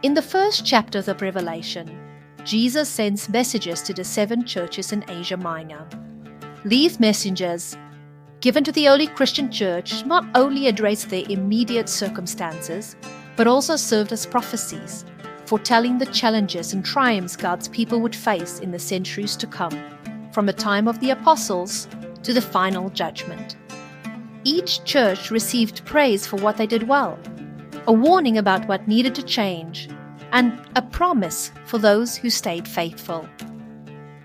In the first chapters of Revelation, Jesus sends messages to the 7 churches in Asia Minor. These messengers, given to the early Christian church, not only addressed their immediate circumstances, but also served as prophecies, foretelling the challenges and triumphs God's people would face in the centuries to come, from the time of the apostles to the final judgment. Each church received praise for what they did well, a warning about what needed to change, and a promise for those who stayed faithful.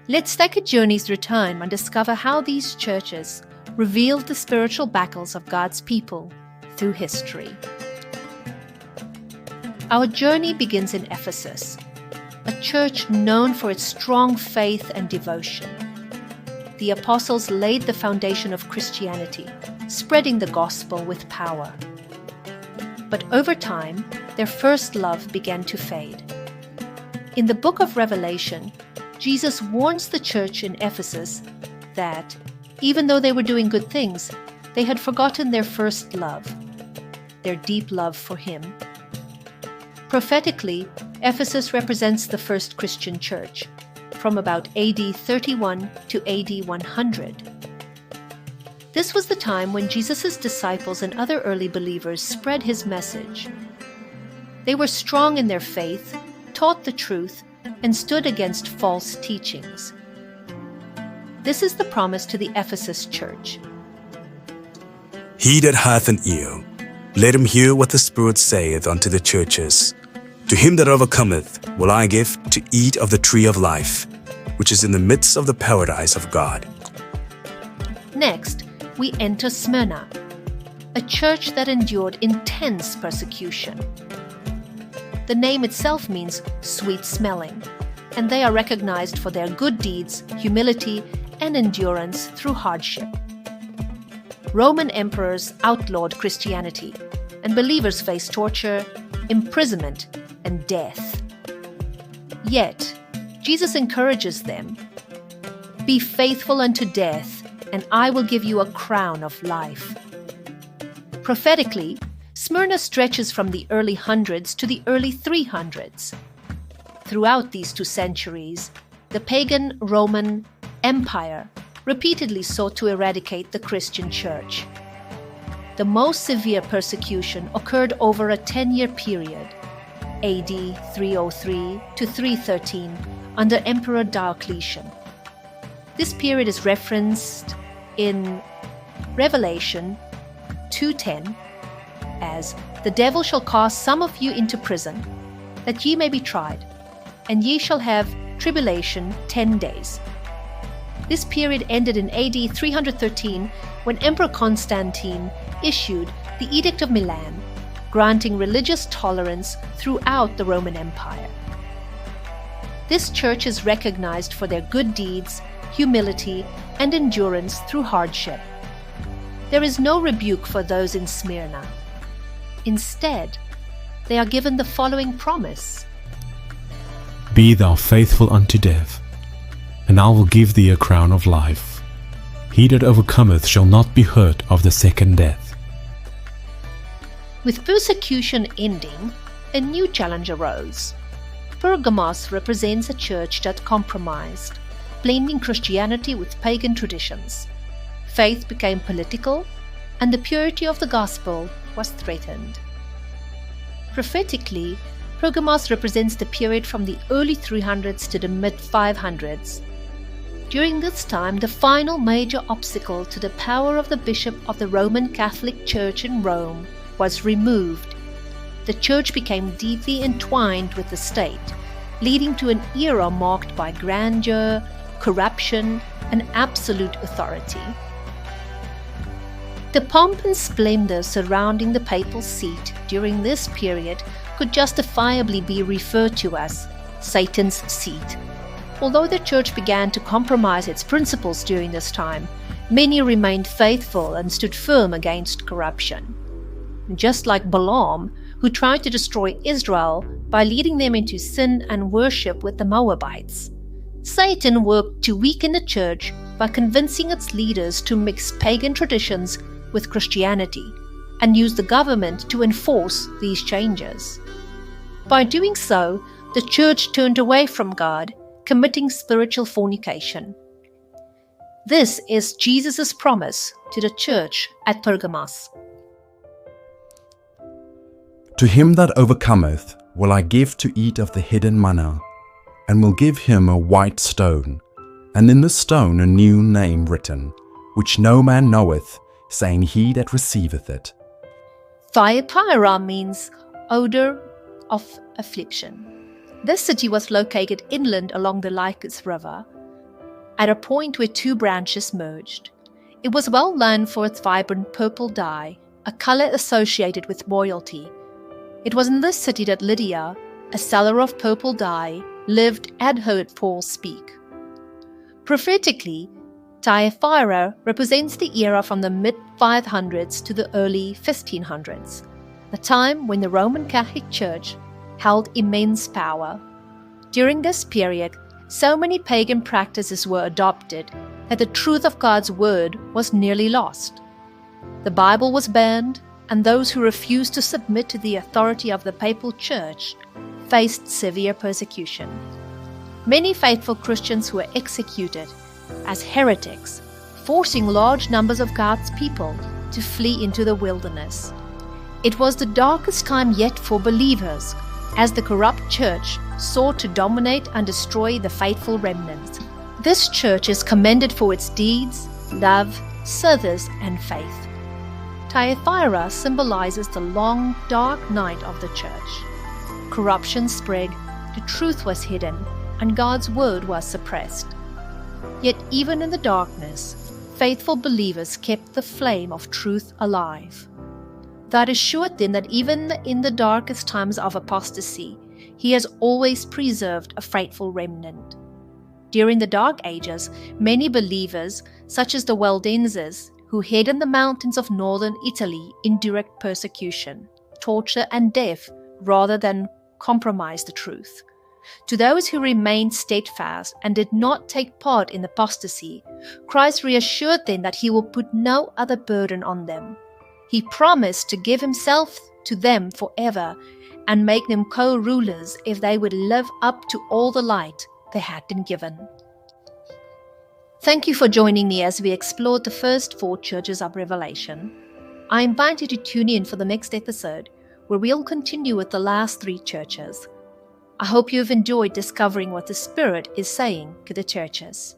Let's take a journey through time and discover how these churches revealed the spiritual battles of God's people through history. Our journey begins in Ephesus, a church known for its strong faith and devotion. The apostles laid the foundation of Christianity, spreading the gospel with power. But over time, their first love began to fade. In the book of Revelation, Jesus warns the church in Ephesus that, even though they were doing good things, they had forgotten their first love, their deep love for Him. Prophetically, Ephesus represents the first Christian church, from about AD 31 to AD 100. This was the time when Jesus' disciples and other early believers spread His message. They were strong in their faith, taught the truth, and stood against false teachings. This is the promise to the Ephesus church. He that hath an ear, let him hear what the Spirit saith unto the churches. To him that overcometh will I give to eat of the tree of life, which is in the midst of the paradise of God. Next, we enter Smyrna, a church that endured intense persecution. The name itself means sweet-smelling, and they are recognized for their good deeds, humility, and endurance through hardship. Roman emperors outlawed Christianity, and believers faced torture, imprisonment, and death. Yet, Jesus encourages them, "Be faithful unto death, and I will give you a crown of life." Prophetically, Smyrna stretches from the early 100s to the early 300s. Throughout these 2 centuries, the pagan Roman Empire repeatedly sought to eradicate the Christian church. The most severe persecution occurred over a 10-year period, AD 303 to 313, under Emperor Diocletian. This period is referenced in Revelation 2:10 as, "The devil shall cast some of you into prison, that ye may be tried, and ye shall have tribulation 10 days." This period ended in AD 313 when Emperor Constantine issued the Edict of Milan, granting religious tolerance throughout the Roman Empire. This church is recognized for their good deeds, humility, and endurance through hardship. There is no rebuke for those in Smyrna. Instead, they are given the following promise: Be thou faithful unto death, and I will give thee a crown of life. He that overcometh shall not be hurt of the second death. With persecution ending, a new challenge arose. Pergamos represents a church that compromised, blending Christianity with pagan traditions. Faith became political, and the purity of the gospel was threatened. Prophetically, Pergamos represents the period from the early 300s to the mid-500s. During this time, the final major obstacle to the power of the bishop of the Roman Catholic Church in Rome was removed. The church became deeply entwined with the state, leading to an era marked by grandeur, corruption, and absolute authority. The pomp and splendor surrounding the papal seat during this period could justifiably be referred to as Satan's seat. Although the church began to compromise its principles during this time, many remained faithful and stood firm against corruption. Just like Balaam, who tried to destroy Israel by leading them into sin and worship with the Moabites, Satan worked to weaken the church by convincing its leaders to mix pagan traditions with Christianity and use the government to enforce these changes. By doing so, the church turned away from God, committing spiritual fornication. This is Jesus' promise to the church at Pergamos. To him that overcometh will I give to eat of the hidden manna, and will give him a white stone, and in the stone a new name written, which no man knoweth, saying he that receiveth it. Thyatira means odor of affliction. This city was located inland along the Lycus River, at a point where two branches merged. It was well known for its vibrant purple dye, a color associated with royalty. It was in this city that Lydia, a seller of purple dye, lived and heard Paul speak. Prophetically, Thyatira represents the era from the mid-500s to the early 1500s, a time when the Roman Catholic Church held immense power. During this period, so many pagan practices were adopted that the truth of God's word was nearly lost. The Bible was banned, and those who refused to submit to the authority of the papal church faced severe persecution. Many faithful Christians were executed as heretics, forcing large numbers of God's people to flee into the wilderness. It was the darkest time yet for believers, as the corrupt church sought to dominate and destroy the faithful remnants. This church is commended for its deeds, love, service, and faith. Thyatira symbolizes the long, dark night of the church. Corruption spread, the truth was hidden, and God's word was suppressed. Yet even in the darkness, faithful believers kept the flame of truth alive. That assured them that even in the darkest times of apostasy, He has always preserved a faithful remnant. During the Dark Ages, many believers, such as the Waldenses, who hid in the mountains of northern Italy, endured persecution, torture, and death rather than compromise the truth. To those who remained steadfast and did not take part in apostasy, Christ reassured them that He will put no other burden on them. He promised to give Himself to them forever and make them co-rulers if they would live up to all the light they had been given. Thank you for joining me as we explored the first 4 churches of Revelation. I invite you to tune in for the next episode, where we'll continue with the last 3 churches. I hope you have enjoyed discovering what the Spirit is saying to the churches.